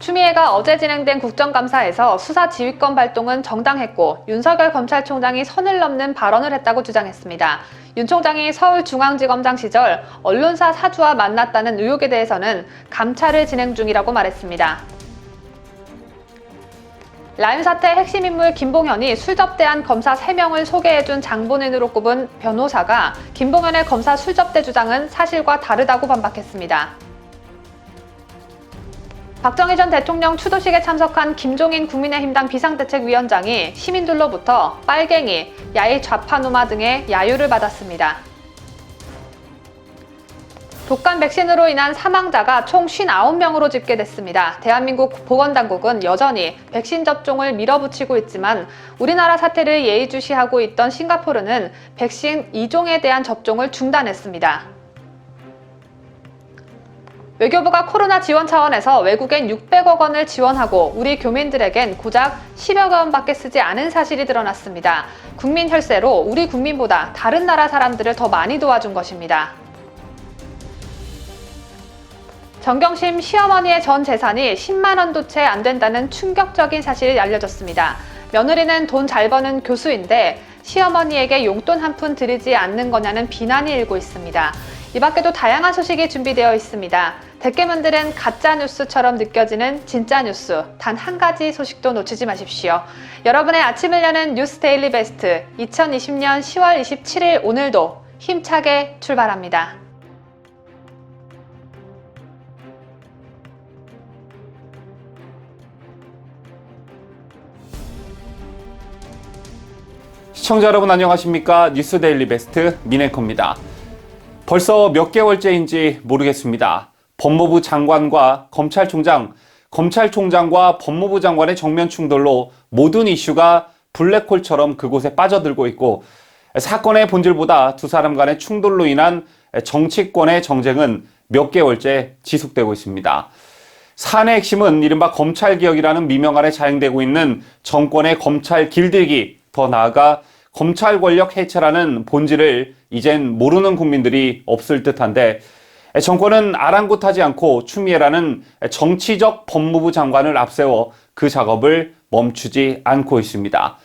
추미애가 어제 진행된 국정감사에서 수사 지휘권 발동은 정당했고 윤석열 검찰총장이 선을 넘는 발언을 했다고 주장했습니다. 윤 총장이 서울중앙지검장 시절 언론사 사주와 만났다는 의혹에 대해서는 감찰을 진행 중이라고 말했습니다. 라임 사태 핵심 인물 김봉현이 술접대한 검사 3명을 소개해준 장본인으로 꼽은 변호사가 김봉현의 검사 술접대 주장은 사실과 다르다고 반박했습니다. 박정희 전 대통령 추도식에 참석한 김종인 국민의힘당 비상대책위원장이 시민들로부터 빨갱이, 야이 좌파노마 등의 야유를 받았습니다. 독감 백신으로 인한 사망자가 총 59명으로 집계됐습니다. 대한민국 보건당국은 여전히 백신 접종을 밀어붙이고 있지만 우리나라 사태를 예의주시하고 있던 싱가포르는 백신 2종에 대한 접종을 중단했습니다. 외교부가 코로나 지원 차원에서 외국엔 600억 원을 지원하고 우리 교민들에겐 고작 10여 원밖에 쓰지 않은 사실이 드러났습니다. 국민 혈세로 우리 국민보다 다른 나라 사람들을 더 많이 도와준 것입니다. 정경심 시어머니의 전 재산이 10만 원도 채 안 된다는 충격적인 사실이 알려졌습니다. 며느리는 돈 잘 버는 교수인데 시어머니에게 용돈 한 푼 드리지 않는 거냐는 비난이 일고 있습니다. 이 밖에도 다양한 소식이 준비되어 있습니다. 대깨문들은 가짜 뉴스처럼 느껴지는 진짜 뉴스, 단 한 가지 소식도 놓치지 마십시오. 여러분의 아침을 여는 뉴스 데일리 베스트 2020년 10월 27일 오늘도 힘차게 출발합니다. 시청자 여러분 안녕하십니까? 뉴스 데일리 베스트 민앵커입니다. 벌써 몇 개월째인지 모르겠습니다. 법무부 장관과 검찰총장과 법무부 장관의 정면 충돌로 모든 이슈가 블랙홀처럼 그곳에 빠져들고 있고 사건의 본질보다 두 사람 간의 충돌로 인한 정치권의 정쟁은 몇 개월째 지속되고 있습니다. 사안의 핵심은 이른바 검찰개혁이라는 미명 아래 자행되고 있는 정권의 검찰 길들이기, 더 나아가 검찰 권력 해체라는 본질을 이젠 모르는 국민들이 없을 듯한데 정권은 아랑곳하지 않고 추미애라는 정치적 법무부 장관을 앞세워 그 작업을 멈추지 않고 있습니다.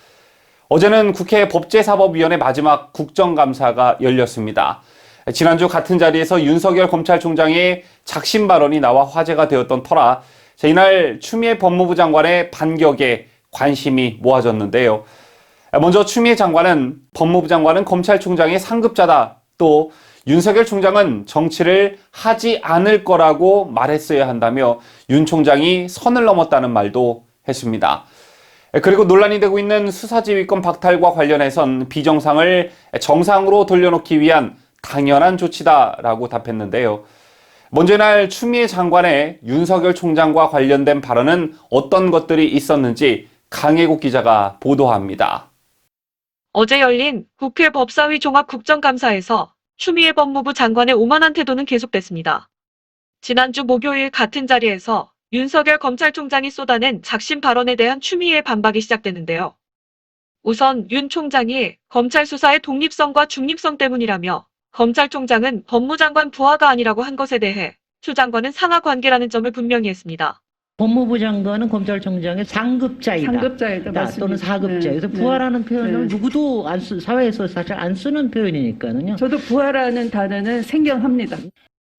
어제는 국회 법제사법위원회 마지막 국정감사가 열렸습니다. 지난주 같은 자리에서 윤석열 검찰총장의 작심 발언이 나와 화제가 되었던 터라 이날 추미애 법무부 장관의 반격에 관심이 모아졌는데요. 먼저 추미애 장관은 법무부 장관은 검찰총장의 상급자다. 또 윤석열 총장은 정치를 하지 않을 거라고 말했어야 한다며 윤 총장이 선을 넘었다는 말도 했습니다. 그리고 논란이 되고 있는 수사지휘권 박탈과 관련해선 비정상을 정상으로 돌려놓기 위한 당연한 조치다라고 답했는데요. 먼저 이날 추미애 장관의 윤석열 총장과 관련된 발언은 어떤 것들이 있었는지 강혜국 기자가 보도합니다. 어제 열린 국회 법사위 종합국정감사에서 추미애 법무부 장관의 오만한 태도는 계속됐습니다. 지난주 목요일 같은 자리에서 윤석열 검찰총장이 쏟아낸 작심 발언에 대한 추미애의 반박이 시작되는데요. 우선 윤 총장이 검찰 수사의 독립성과 중립성 때문이라며 검찰총장은 법무장관 부하가 아니라고 한 것에 대해 추 장관은 상하 관계라는 점을 분명히 했습니다. 법무부 장관은 검찰총장의 상급자이다. 맞습니다. 또는 사급자. 그래서 부하라는 표현을 누구도 사회에서 사실 안 쓰는 표현이니까요. 저도 부하라는 단어는 생경합니다.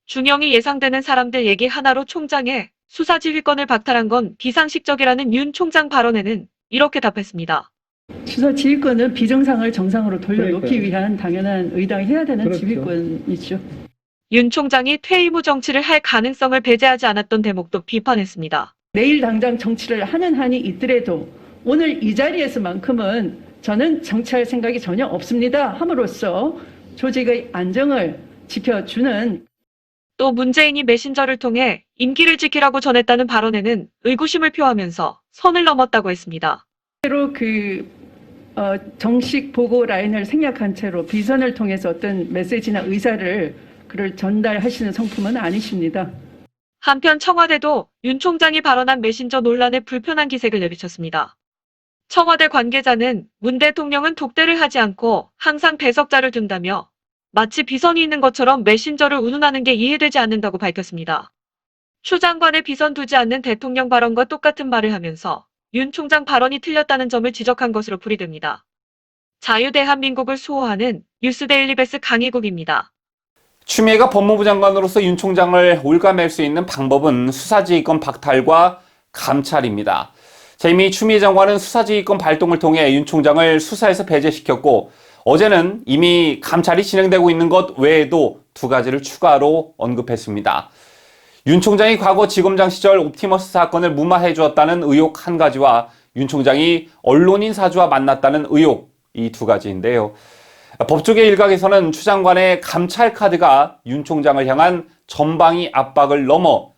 중형이 예상되는 사람들 얘기 하나로 총장의 수사지휘권을 박탈한 건 비상식적이라는 윤 총장 발언에는 이렇게 답했습니다. 수사 지휘권은 비정상을 정상으로 돌려놓기 위한 당연한 의당이 해야 되는 지휘권이죠. 윤 총장이 퇴임 후 정치를 할 가능성을 배제하지 않았던 대목도 비판했습니다. 내일 당장 정치를 하는 한이 있더라도 오늘 이 자리에서만큼은 저는 정치할 생각이 전혀 없습니다 함으로써 조직의 안정을 지켜주는. 또 문재인이 메신저를 통해 임기를 지키라고 전했다는 발언에는 의구심을 표하면서 선을 넘었다고 했습니다. 실제로 정식 보고 라인을 생략한 채로 비선을 통해서 어떤 메시지나 의사를 그를 전달하시는 성품은 아니십니다. 한편 청와대도 윤 총장이 발언한 메신저 논란에 불편한 기색을 내비쳤습니다. 청와대 관계자는 문 대통령은 독대를 하지 않고 항상 배석자를 둔다며 마치 비선이 있는 것처럼 메신저를 운운하는 게 이해되지 않는다고 밝혔습니다. 추 장관의 비선 두지 않는 대통령 발언과 똑같은 말을 하면서 윤 총장 발언이 틀렸다는 점을 지적한 것으로 풀이됩니다. 자유대한민국을 수호하는 뉴스데일리베스 강희국입니다. 추미애가 법무부 장관으로서 윤 총장을 올가맬 수 있는 방법은 수사지휘권 박탈과 감찰입니다. 자, 이미 추미애 장관은 수사지휘권 발동을 통해 윤 총장을 수사에서 배제시켰고 어제는 이미 감찰이 진행되고 있는 것 외에도 두 가지를 추가로 언급했습니다. 윤 총장이 과거 지검장 시절 옵티머스 사건을 무마해 주었다는 의혹 한 가지와 윤 총장이 언론인 사주와 만났다는 의혹, 이 두 가지인데요. 법조계 일각에서는 추 장관의 감찰 카드가 윤 총장을 향한 전방위 압박을 넘어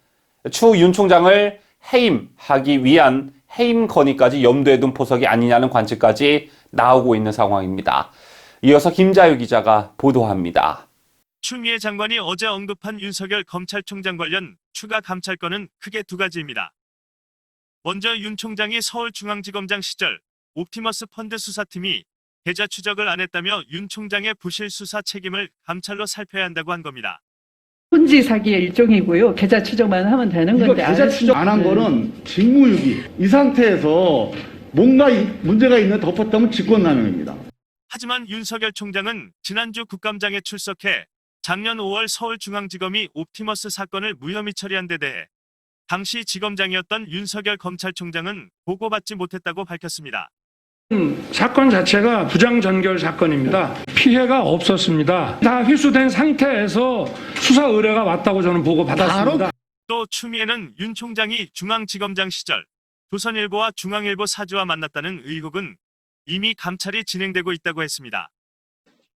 추 윤 총장을 해임하기 위한 해임 건의까지 염두에 둔 포석이 아니냐는 관측까지 나오고 있는 상황입니다. 이어서 김자유 기자가 보도합니다. 추미애 장관이 어제 언급한 윤석열 검찰총장 관련 추가 감찰건은 크게 두 가지입니다. 먼저 윤 총장이 서울중앙지검장 시절 옵티머스 펀드 수사팀이 계좌 추적을 안 했다며 윤 총장의 부실 수사 책임을 감찰로 살펴야 한다고 한 겁니다. 혼지 사기의 일종이고요. 계좌 추적만 하면 되는 이거 건데 계좌 추적 안 한 거는 직무유기. 이 상태에서 뭔가 문제가 있는 덮었다면 직권남용입니다. 하지만 윤석열 총장은 지난주 국감장에 출석해 작년 5월 서울중앙지검이 옵티머스 사건을 무혐의 처리한 데 대해 당시 지검장이었던 윤석열 검찰총장은 보고받지 못했다고 밝혔습니다. 사건 자체가 부장전결 사건입니다. 피해가 없었습니다. 다 회수된 상태에서 수사 의뢰가 왔다고 저는 보고받았습니다. 또 추미애는 윤 총장이 중앙지검장 시절 조선일보와 중앙일보 사주와 만났다는 의혹은 이미 감찰이 진행되고 있다고 했습니다.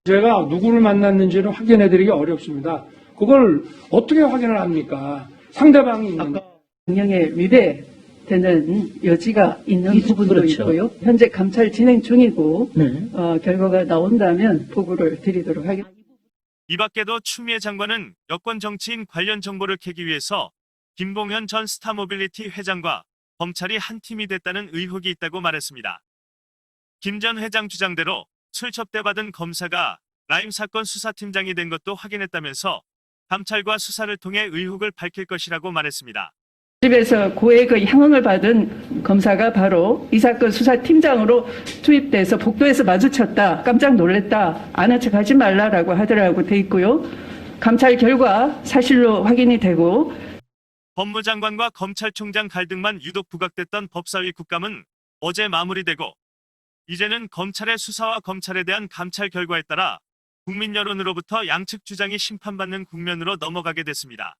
제가 누구를 만났는지는 확인해드리기 어렵습니다. 그걸 어떻게 확인을 합니까? 상대방이 있는데. 명령에 위배되는 여지가 있는 이 부분도 그렇죠. 있고요. 현재 감찰 진행 중이고 네. 결과가 나온다면 보고를 드리도록 하겠습니다. 이 밖에도 추미애 장관은 여권 정치인 관련 정보를 캐기 위해서 김봉현 전 스타모빌리티 회장과 검찰이 한 팀이 됐다는 의혹이 있다고 말했습니다. 김 전 회장 주장대로 술 접대받은 검사가 라임 사건 수사팀장이 된 것도 확인했다면서 감찰과 수사를 통해 의혹을 밝힐 것이라고 말했습니다. 집에서 고액의 향응을 받은 검사가 바로 이 사건 수사팀장으로 투입돼서 복도에서 마주쳤다. 깜짝 놀랐다. 아는 척 하지 말라라고 하더라고 돼 있고요. 감찰 결과 사실로 확인이 되고 법무장관과 검찰총장 갈등만 유독 부각됐던 법사위 국감은 어제 마무리되고 이제는 검찰의 수사와 검찰에 대한 감찰 결과에 따라 국민 여론으로부터 양측 주장이 심판받는 국면으로 넘어가게 됐습니다.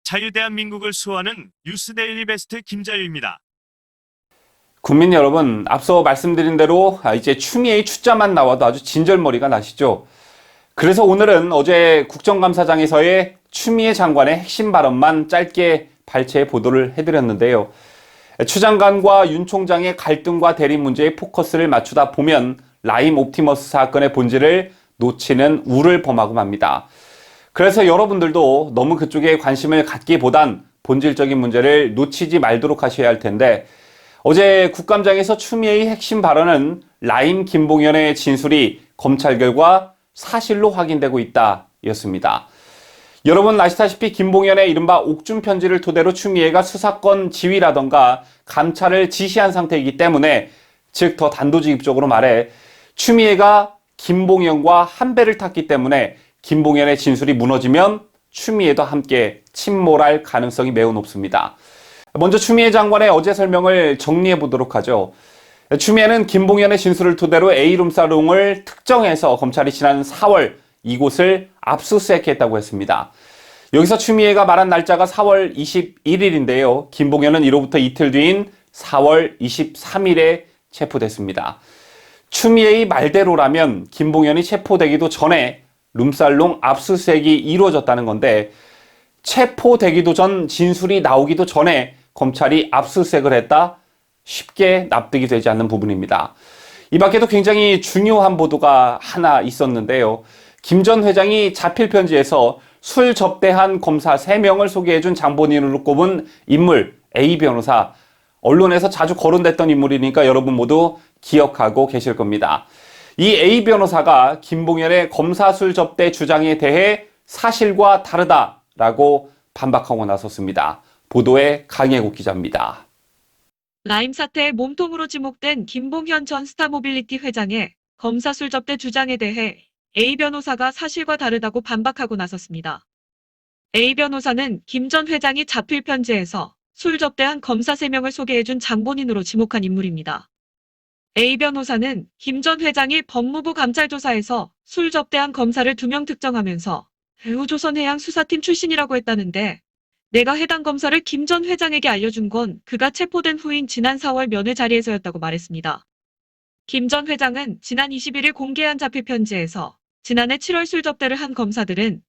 자유대한민국을 수호하는 뉴스데일리 베스트 김자유입니다. 국민 여러분, 앞서 말씀드린 대로 이제 추미애의 추자만 나와도 아주 진절머리가 나시죠. 그래서 오늘은 어제 국정감사장에서의 추미애 장관의 핵심 발언만 짧게 발췌 보도를 해드렸는데요. 추 장관과 윤 총장의 갈등과 대립 문제에 포커스를 맞추다 보면 라임 옵티머스 사건의 본질을 놓치는 우를 범하고 맙니다. 그래서 여러분들도 너무 그쪽에 관심을 갖기보단 본질적인 문제를 놓치지 말도록 하셔야 할 텐데 어제 국감장에서 추미애의 핵심 발언은 라임 김봉현의 진술이 검찰 결과 사실로 확인되고 있다 였습니다. 여러분 아시다시피 김봉현의 이른바 옥중 편지를 토대로 추미애가 수사권 지휘라던가 감찰을 지시한 상태이기 때문에 즉 더 단도직입적으로 말해 추미애가 김봉현과 한 배를 탔기 때문에 김봉현의 진술이 무너지면 추미애도 함께 침몰할 가능성이 매우 높습니다. 먼저 추미애 장관의 어제 설명을 정리해 보도록 하죠. 추미애는 김봉현의 진술을 토대로 A룸사롱을 특정해서 검찰이 지난 4월 이곳을 압수수색했다고 했습니다. 여기서 추미애가 말한 날짜가 4월 21일인데요. 김봉현은 이로부터 이틀 뒤인 4월 23일에 체포됐습니다. 추미애의 말대로라면 김봉현이 체포되기도 전에 룸살롱 압수수색이 이루어졌다는 건데 체포되기도 전 진술이 나오기도 전에 검찰이 압수수색을 했다? 쉽게 납득이 되지 않는 부분입니다. 이 밖에도 굉장히 중요한 보도가 하나 있었는데요. 김 전 회장이 자필 편지에서 술 접대한 검사 3명을 소개해준 장본인으로 꼽은 인물 A 변호사, 언론에서 자주 거론됐던 인물이니까 여러분 모두 기억하고 계실 겁니다. 이 A 변호사가 김봉현의 검사 술 접대 주장에 대해 사실과 다르다라고 반박하고 나섰습니다. 보도에 강혜국 기자입니다. 라임 사태의 몸통으로 지목된 김봉현 전 스타모빌리티 회장의 검사 술 접대 주장에 대해 A 변호사가 사실과 다르다고 반박하고 나섰습니다. A 변호사는 김 전 회장이 자필 편지에서 술 접대한 검사 3명을 소개해준 장본인으로 지목한 인물입니다. A 변호사는 김 전 회장이 법무부 감찰조사에서 술 접대한 검사를 2명 특정하면서 대우조선해양수사팀 출신이라고 했다는데 내가 해당 검사를 김 전 회장에게 알려준 건 그가 체포된 후인 지난 4월 면회 자리에서였다고 말했습니다. 김 전 회장은 지난 21일 공개한 자필 편지에서 지난해 7월 술 접대를 한 검사들은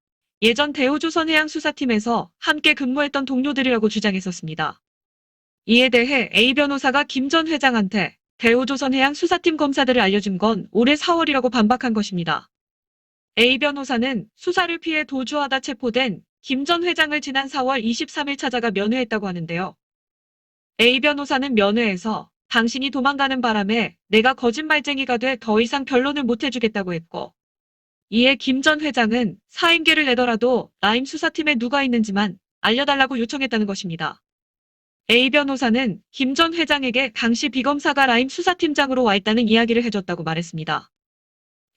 예전 대우조선해양수사팀에서 함께 근무했던 동료들이라고 주장했었습니다. 이에 대해 A 변호사가 김 전 회장한테 대우조선해양수사팀 검사들을 알려준 건 올해 4월이라고 반박한 것입니다. A 변호사는 수사를 피해 도주하다 체포된 김 전 회장을 지난 4월 23일 찾아가 면회했다고 하는데요. A 변호사는 면회에서 당신이 도망가는 바람에 내가 거짓말쟁이가 돼 더 이상 변론을 못 해주겠다고 했고, 이에 김 전 회장은 사임계를 내더라도 라임 수사팀에 누가 있는지만 알려달라고 요청했다는 것입니다. A 변호사는 김 전 회장에게 당시 비검사가 라임 수사팀장으로 와 있다는 이야기를 해줬다고 말했습니다.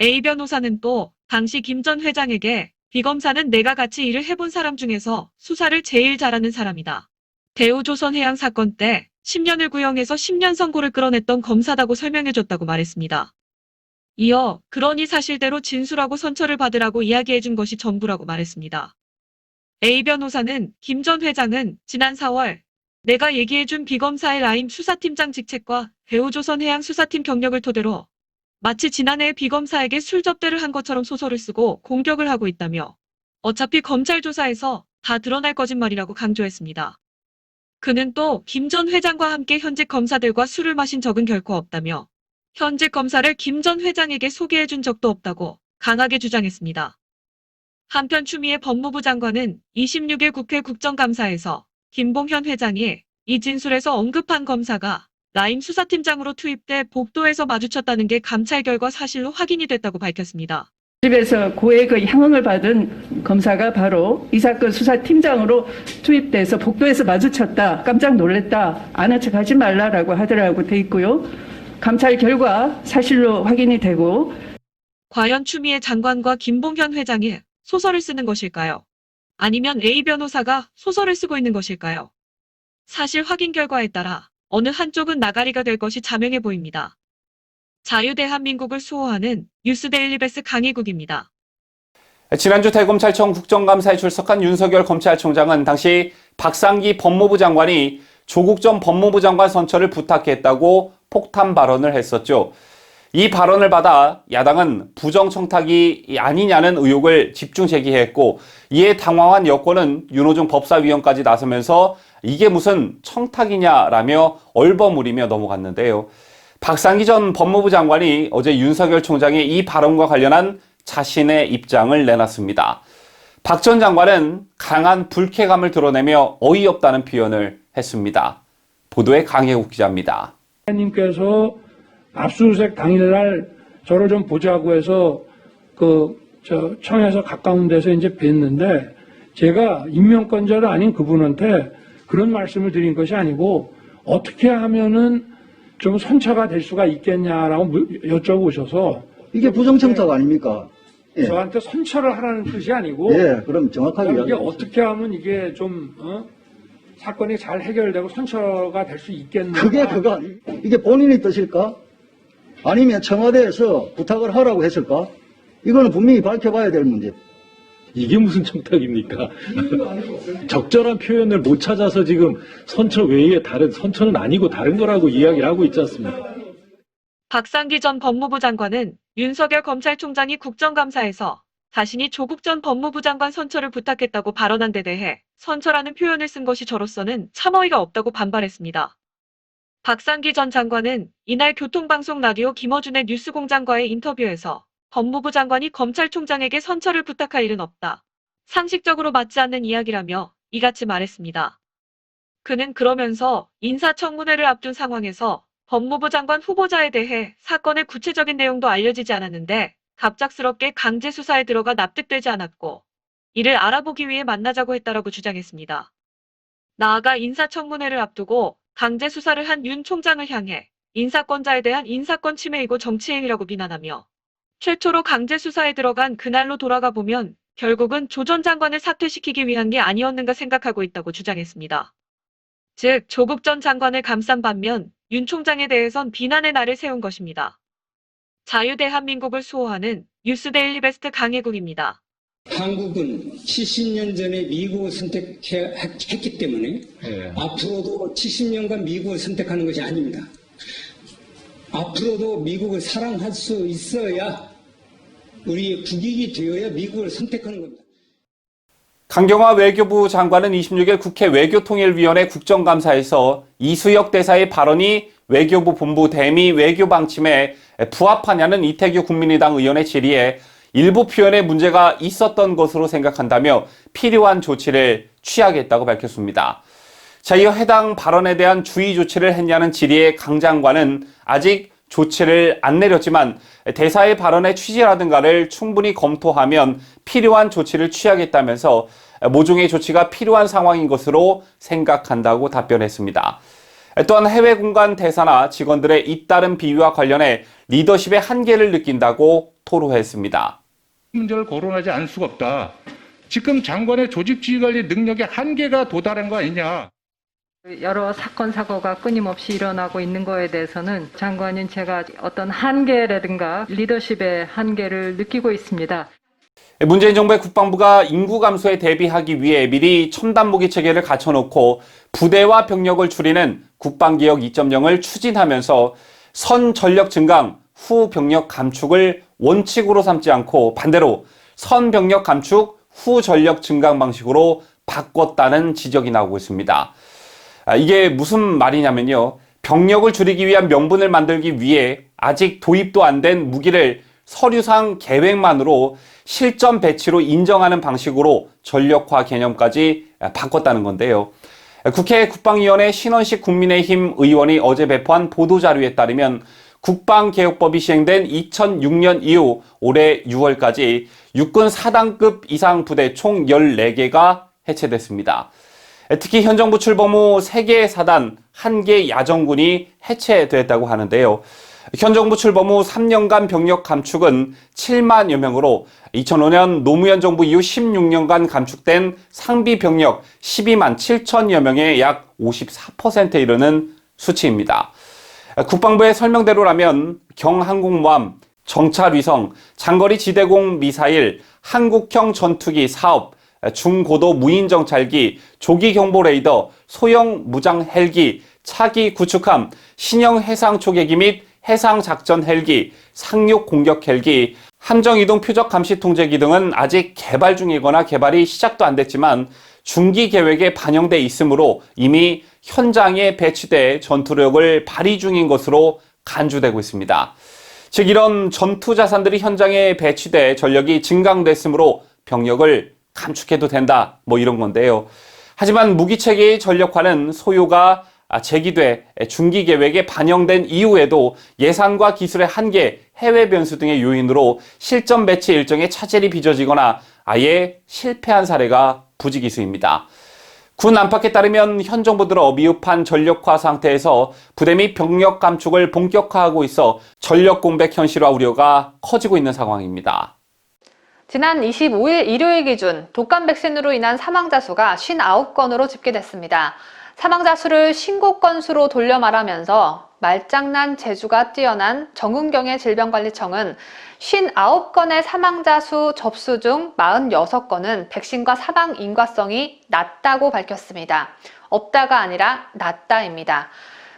A 변호사는 또 당시 김 전 회장에게 비검사는 내가 같이 일을 해본 사람 중에서 수사를 제일 잘하는 사람이다. 대우조선해양 사건 때 10년을 구형해서 10년 선고를 끌어냈던 검사다고 설명해줬다고 말했습니다. 이어 그러니 사실대로 진술하고 선처를 받으라고 이야기해준 것이 전부라고 말했습니다. A 변호사는 김 전 회장은 지난 4월 내가 얘기해준 비검사의 라임 수사팀장 직책과 대우조선해양수사팀 경력을 토대로 마치 지난해 비검사에게 술 접대를 한 것처럼 소설을 쓰고 공격을 하고 있다며 어차피 검찰 조사에서 다 드러날 거짓말이라고 강조했습니다. 그는 또 김 전 회장과 함께 현직 검사들과 술을 마신 적은 결코 없다며 현직 검사를 김 전 회장에게 소개해준 적도 없다고 강하게 주장했습니다. 한편 추미애 법무부 장관은 26일 국회 국정감사에서 김봉현 회장이 이 진술에서 언급한 검사가 라임 수사팀장으로 투입돼 복도에서 마주쳤다는 게 감찰 결과 사실로 확인이 됐다고 밝혔습니다. 집에서 고액의 향응을 받은 검사가 바로 이 사건 수사팀장으로 투입돼서 복도에서 마주쳤다, 깜짝 놀랐다, 아는 척 하지 말라라고 하더라고 돼 있고요. 감찰 결과 사실로 확인이 되고. 과연 추미애 장관과 김봉현 회장이 소설을 쓰는 것일까요? 아니면 A 변호사가 소설을 쓰고 있는 것일까요? 사실 확인 결과에 따라 어느 한쪽은 나가리가 될 것이 자명해 보입니다. 자유대한민국을 수호하는 뉴스데일리베스 강희국입니다. 지난주 대검찰청 국정감사에 출석한 윤석열 검찰총장은 당시 박상기 법무부 장관이 조국 전 법무부 장관 선처를 부탁했다고 폭탄 발언을 했었죠. 이 발언을 받아 야당은 부정청탁이 아니냐는 의혹을 집중 제기했고, 이에 당황한 여권은 윤호중 법사위원까지 나서면서 이게 무슨 청탁이냐라며 얼버무리며 넘어갔는데요. 박상기 전 법무부 장관이 어제 윤석열 총장의 이 발언과 관련한 자신의 입장을 내놨습니다. 박 전 장관은 강한 불쾌감을 드러내며 어이없다는 표현을 했습니다. 보도에 강혜국 기자입니다. 님께서 압수수색 당일날 저를 좀 보자고 해서 청에서 가까운 데서 이제 뵀는데, 제가 임명권자도 아닌 그분한테 그런 말씀을 드린 것이 아니고 어떻게 하면은 좀 선처가 될 수가 있겠냐라고 여쭤보셔서, 이게 부정청탁 아닙니까? 예. 저한테 선처를 하라는 뜻이 아니고, 예, 그럼 정확하게 이게 이야기해 어떻게 하면 이게 좀 사건이 잘 해결되고 선처가 될 수 있겠는가? 그게 그거 아니, 이게 본인의 뜻일까? 아니면 청와대에서 부탁을 하라고 했을까? 이거는 분명히 밝혀봐야 될 문제. 이게 무슨 청탁입니까? 적절한 표현을 못 찾아서 지금 선처 외에 다른, 선처는 아니고 다른 거라고 이야기를 하고 있지 않습니까? 박상기 전 법무부 장관은 윤석열 검찰총장이 국정감사에서 자신이 조국 전 법무부 장관 선처를 부탁했다고 발언한 데 대해 선처라는 표현을 쓴 것이 저로서는 참 어이가 없다고 반발했습니다. 박상기 전 장관은 이날 교통방송 라디오 김어준의 뉴스공장과의 인터뷰에서 법무부 장관이 검찰총장에게 선처를 부탁할 일은 없다. 상식적으로 맞지 않는 이야기라며 이같이 말했습니다. 그는 그러면서 인사청문회를 앞둔 상황에서 법무부 장관 후보자에 대해 사건의 구체적인 내용도 알려지지 않았는데 갑작스럽게 강제 수사에 들어가 납득되지 않았고, 이를 알아보기 위해 만나자고 했다라고 주장했습니다. 나아가 인사청문회를 앞두고 강제 수사를 한 윤 총장을 향해 인사권자에 대한 인사권 침해이고 정치행위라고 비난하며 최초로 강제 수사에 들어간 그날로 돌아가 보면 결국은 조 전 장관을 사퇴시키기 위한 게 아니었는가 생각하고 있다고 주장했습니다. 즉, 조국 전 장관을 감싼 반면 윤 총장에 대해선 비난의 날을 세운 것입니다. 자유대한민국을 수호하는 뉴스데일리 베스트 강혜국입니다. 한국은 70년 전에 미국을 선택했기 때문에 앞으로도 70년간 미국을 선택하는 것이 아닙니다. 앞으로도 미국을 사랑할 수 있어야 우리의 국익이 되어야 미국을 선택하는 겁니다. 강경화 외교부 장관은 26일 국회 외교통일위원회 국정감사에서 이수혁 대사의 발언이 외교부 본부 대미 외교 방침에 부합하냐는 이태규 국민의당 의원의 질의에 일부 표현에 문제가 있었던 것으로 생각한다며 필요한 조치를 취하겠다고 밝혔습니다. 자, 이어 해당 발언에 대한 주의 조치를 했냐는 질의에 강 장관은 아직 조치를 안 내렸지만 대사의 발언의 취지라든가를 충분히 검토하면 필요한 조치를 취하겠다면서 모종의 조치가 필요한 상황인 것으로 생각한다고 답변했습니다. 또한 해외 공간 대사나 직원들의 잇따른 비위와 관련해 리더십의 한계를 느낀다고 토로했습니다. 문제를 거론하지 않을 수가 없다. 지금 장관의 조직주의 관리 능력의 한계가 도달한 거 아니냐. 여러 사건 사고가 끊임없이 일어나고 있는 거에 대해서는 장관인 제가 어떤 한계라든가 리더십의 한계를 느끼고 있습니다. 문재인 정부의 국방부가 인구 감소에 대비하기 위해 미리 첨단 무기 체계를 갖춰놓고 부대와 병력을 줄이는 국방개혁 2.0을 추진하면서 선 전력 증강, 후 병력 감축을 원칙으로 삼지 않고 반대로 선 병력 감축, 후 전력 증강 방식으로 바꿨다는 지적이 나오고 있습니다. 이게 무슨 말이냐면요. 병력을 줄이기 위한 명분을 만들기 위해 아직 도입도 안 된 무기를 서류상 계획만으로 실전 배치로 인정하는 방식으로 전력화 개념까지 바꿨다는 건데요. 국회 국방위원회 신원식 국민의힘 의원이 어제 배포한 보도자료에 따르면 국방개혁법이 시행된 2006년 이후 올해 6월까지 육군 4단급 이상 부대 총 14개가 해체됐습니다. 특히 현 정부 출범 후 3개의 사단, 1개 야전군이 해체됐다고 하는데요. 현 정부 출범 후 3년간 병력 감축은 7만여 명으로 2005년 노무현 정부 이후 16년간 감축된 상비 병력 12만 7천여 명의 약 54%에 이르는 수치입니다. 국방부의 설명대로라면 경항공모함, 정찰위성, 장거리 지대공 미사일, 한국형 전투기 사업, 중고도 무인정찰기, 조기경보 레이더, 소형 무장 헬기, 차기 구축함, 신형 해상 초계기 및 해상작전 헬기, 상륙 공격 헬기, 함정이동 표적 감시 통제기 등은 아직 개발 중이거나 개발이 시작도 안 됐지만 중기 계획에 반영돼 있으므로 이미 현장에 배치돼 전투력을 발휘 중인 것으로 간주되고 있습니다. 즉 이런 전투 자산들이 현장에 배치돼 전력이 증강됐으므로 병력을 감축해도 된다, 이런 건데요. 하지만 무기체계의 전력화는 소요가 제기돼 중기 계획에 반영된 이후에도 예산과 기술의 한계, 해외 변수 등의 요인으로 실전 배치 일정에 차질이 빚어지거나 아예 실패한 사례가 부지기수입니다. 군 안팎에 따르면 현 정부 들어 미흡한 전력화 상태에서 부대 및 병력 감축을 본격화하고 있어 전력 공백 현실화 우려가 커지고 있는 상황입니다. 지난 25일 일요일 기준 독감 백신으로 인한 사망자 수가 59건으로 집계됐습니다. 사망자 수를 신고 건수로 돌려 말하면서 말장난 재주가 뛰어난 정은경의 질병관리청은 59건의 사망자 수 접수 중 46건은 백신과 사망 인과성이 낮다고 밝혔습니다. 없다가 아니라 낮다입니다.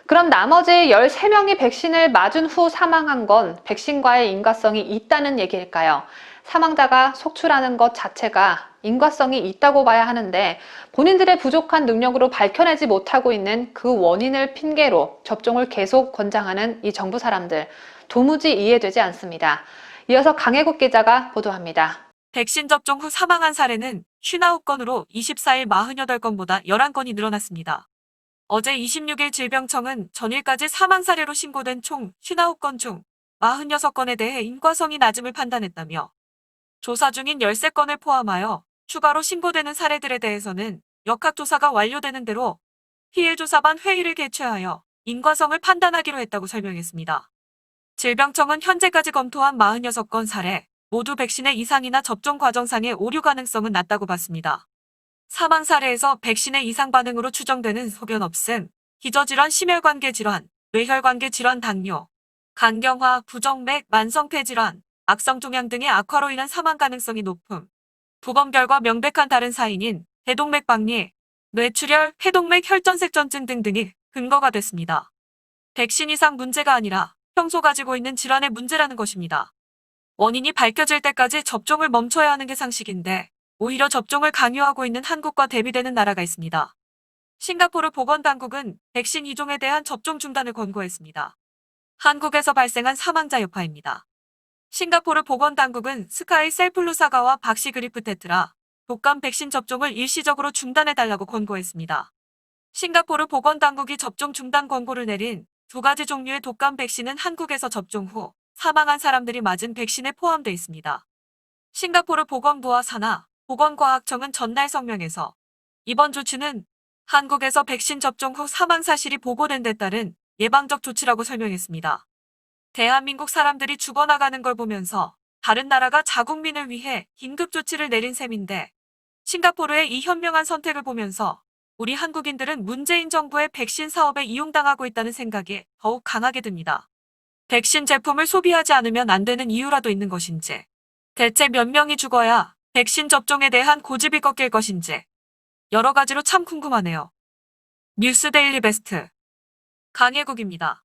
그럼 나머지 13명이 백신을 맞은 후 사망한 건 백신과의 인과성이 있다는 얘기일까요? 사망자가 속출하는 것 자체가 인과성이 있다고 봐야 하는데 본인들의 부족한 능력으로 밝혀내지 못하고 있는 그 원인을 핑계로 접종을 계속 권장하는 이 정부 사람들 도무지 이해되지 않습니다. 이어서 강혜국 기자가 보도합니다. 백신 접종 후 사망한 사례는 59건으로 24일 48건보다 11건이 늘어났습니다. 어제 26일 질병청은 전일까지 사망 사례로 신고된 총 59건 중 46건에 대해 인과성이 낮음을 판단했다며 조사 중인 13건을 포함하여 추가로 신고되는 사례들에 대해서는 역학조사가 완료되는 대로 피해조사반 회의를 개최하여 인과성을 판단하기로 했다고 설명했습니다. 질병청은 현재까지 검토한 46건 사례, 모두 백신의 이상이나 접종 과정상의 오류 가능성은 낮다고 봤습니다. 사망 사례에서 백신의 이상 반응으로 추정되는 소변 없음, 기저질환, 심혈관계 질환, 뇌혈관계 질환, 당뇨, 간경화, 부정맥, 만성폐 질환, 악성 종양 등의 악화로 인한 사망 가능성이 높음, 부검 결과 명백한 다른 사인인 대동맥 박리, 뇌출혈, 폐동맥 혈전색전증 등등이 근거가 됐습니다. 백신 이상 문제가 아니라 평소 가지고 있는 질환의 문제라는 것입니다. 원인이 밝혀질 때까지 접종을 멈춰야 하는 게 상식인데 오히려 접종을 강요하고 있는 한국과 대비되는 나라가 있습니다. 싱가포르 보건당국은 백신 2종에 대한 접종 중단을 권고했습니다. 한국에서 발생한 사망자 여파입니다. 싱가포르 보건당국은 스카이 셀플루 사가와 박시그리프 테트라, 독감 백신 접종을 일시적으로 중단해달라고 권고했습니다. 싱가포르 보건당국이 접종 중단 권고를 내린 2가지 종류의 독감 백신은 한국에서 접종 후 사망한 사람들이 맞은 백신에 포함되어 있습니다. 싱가포르 보건부와 산하 보건과학청은 전날 성명에서 이번 조치는 한국에서 백신 접종 후 사망 사실이 보고된 데 따른 예방적 조치라고 설명했습니다. 대한민국 사람들이 죽어나가는 걸 보면서 다른 나라가 자국민을 위해 긴급 조치를 내린 셈인데 싱가포르의 이 현명한 선택을 보면서 우리 한국인들은 문재인 정부의 백신 사업에 이용당하고 있다는 생각이 더욱 강하게 듭니다. 백신 제품을 소비하지 않으면 안 되는 이유라도 있는 것인지, 대체 몇 명이 죽어야 백신 접종에 대한 고집이 꺾일 것인지 여러 가지로 참 궁금하네요. 뉴스데일리 베스트 강혜국입니다.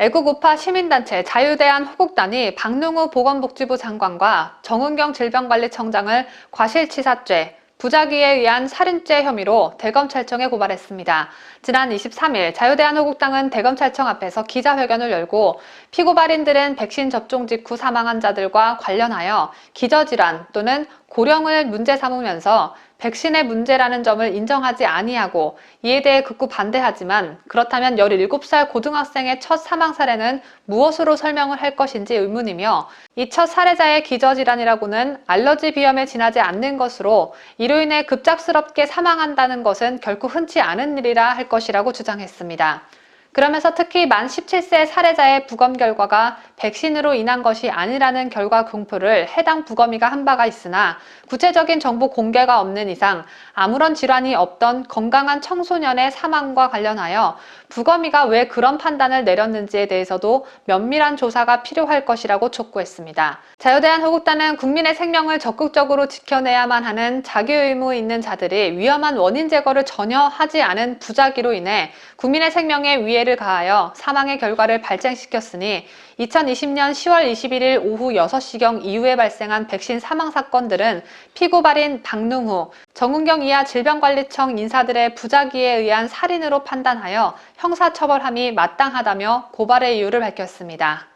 애국 우파 시민단체 자유대한 호국단이 박능우 보건복지부 장관과 정은경 질병관리청장을 과실치사죄, 부작위에 의한 살인죄 혐의로 대검찰청에 고발했습니다. 지난 23일 자유대한호국당은 대검찰청 앞에서 기자회견을 열고 피고발인들은 백신 접종 직후 사망한 자들과 관련하여 기저질환 또는 고령을 문제 삼으면서 백신의 문제라는 점을 인정하지 아니하고 이에 대해 극구 반대하지만 그렇다면 17살 고등학생의 첫 사망 사례는 무엇으로 설명을 할 것인지 의문이며 이 첫 사례자의 기저질환이라고는 알러지 비염에 지나지 않는 것으로 이로 인해 급작스럽게 사망한다는 것은 결코 흔치 않은 일이라 할 것이라고 주장했습니다. 그러면서 특히 만 17세 사례자의 부검 결과가 백신으로 인한 것이 아니라는 결과 공표를 해당 부검의가 한 바가 있으나 구체적인 정보 공개가 없는 이상 아무런 질환이 없던 건강한 청소년의 사망과 관련하여 부검의가 왜 그런 판단을 내렸는지에 대해서도 면밀한 조사가 필요할 것이라고 촉구했습니다. 자유대한호국단은 국민의 생명을 적극적으로 지켜내야만 하는 자기 의무 있는 자들이 위험한 원인 제거를 전혀 하지 않은 부작위로 인해 국민의 생명에 위해를 가하여 사망의 결과를 발생시켰으니 2020년 10월 21일 오후 6시경 이후에 발생한 백신 사망 사건들은 피고발인 박능우, 정은경 이하 질병관리청 인사들의 부작위에 의한 살인으로 판단하여 형사처벌함이 마땅하다며 고발의 이유를 밝혔습니다.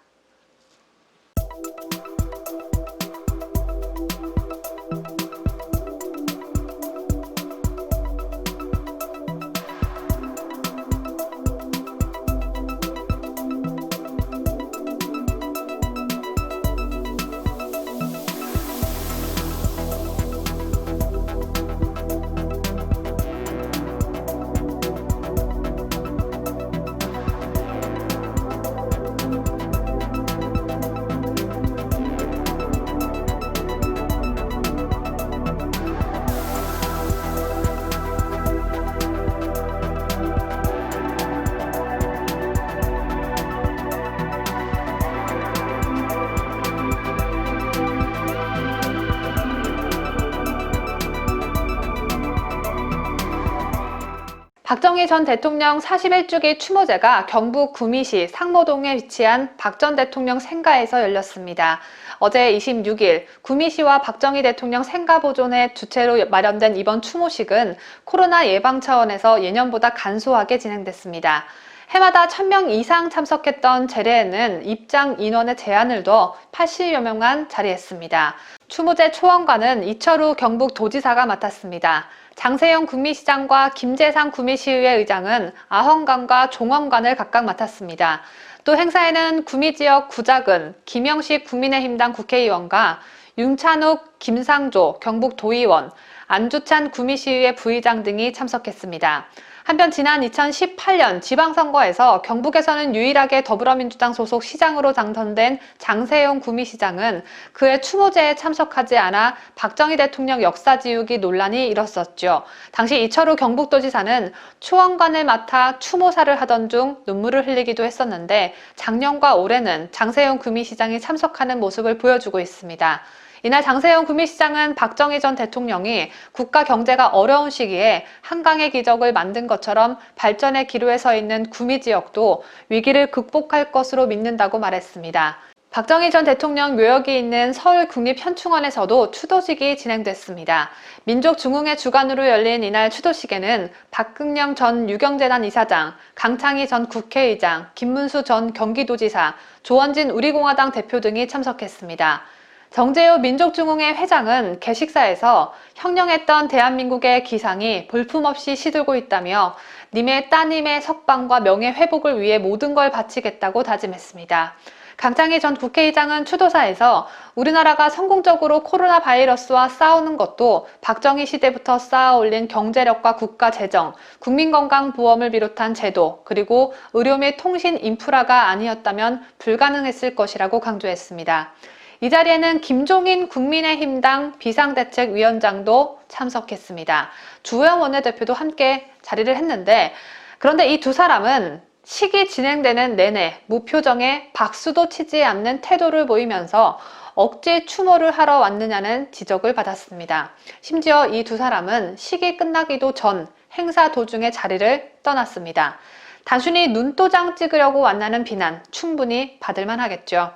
박정희 전 대통령 41주기 추모제가 경북 구미시 상모동에 위치한 박 전 대통령 생가에서 열렸습니다. 어제 26일 구미시와 박정희 대통령 생가 보존회 주최로 마련된 이번 추모식은 코로나 예방 차원에서 예년보다 간소하게 진행됐습니다. 해마다 1000명 이상 참석했던 제례에는 입장 인원의 제한을 둬 80여 명만 자리했습니다. 추모제 초원관은 이철우 경북도지사가 맡았습니다. 장세영 구미시장과 김재상 구미시의회 의장은 아헌관과 종헌관을 각각 맡았습니다. 또 행사에는 구미지역 구작은 김영식 국민의힘당 국회의원과 윤찬욱, 김상조 경북도의원, 안주찬 구미시의회 부의장 등이 참석했습니다. 한편 지난 2018년 지방선거에서 경북에서는 유일하게 더불어민주당 소속 시장으로 당선된 장세용 구미시장은 그의 추모제에 참석하지 않아 박정희 대통령 역사 지우기 논란이 일었었죠. 당시 이철우 경북도지사는 추원관을 맡아 추모사를 하던 중 눈물을 흘리기도 했었는데 작년과 올해는 장세용 구미시장이 참석하는 모습을 보여주고 있습니다. 이날 장세용 구미시장은 박정희 전 대통령이 국가 경제가 어려운 시기에 한강의 기적을 만든 것처럼 발전의 기로에 서 있는 구미 지역도 위기를 극복할 것으로 믿는다고 말했습니다. 박정희 전 대통령 묘역이 있는 서울국립현충원에서도 추도식이 진행됐습니다. 민족중흥회 주관으로 열린 이날 추도식에는 박근영 전 유경재단 이사장, 강창희 전 국회의장, 김문수 전 경기도지사, 조원진 우리공화당 대표 등이 참석했습니다. 정재호 민족중흥회 회장은 개식사에서 형령했던 대한민국의 기상이 볼품없이 시들고 있다며 님의 따님의 석방과 명예 회복을 위해 모든 걸 바치겠다고 다짐했습니다. 강창희 전 국회의장은 추도사에서 우리나라가 성공적으로 코로나 바이러스와 싸우는 것도 박정희 시대부터 쌓아올린 경제력과 국가 재정, 국민건강보험을 비롯한 제도, 그리고 의료 및 통신 인프라가 아니었다면 불가능했을 것이라고 강조했습니다. 이 자리에는 김종인 국민의힘당 비상대책위원장도 참석했습니다. 주호영 원내대표도 함께 자리를 했는데, 그런데 이 두 사람은 식이 진행되는 내내 무표정에 박수도 치지 않는 태도를 보이면서 억지 추모를 하러 왔느냐는 지적을 받았습니다. 심지어 이 두 사람은 식이 끝나기도 전 행사 도중에 자리를 떠났습니다. 단순히 눈도장 찍으려고 왔다는 비난 충분히 받을만 하겠죠.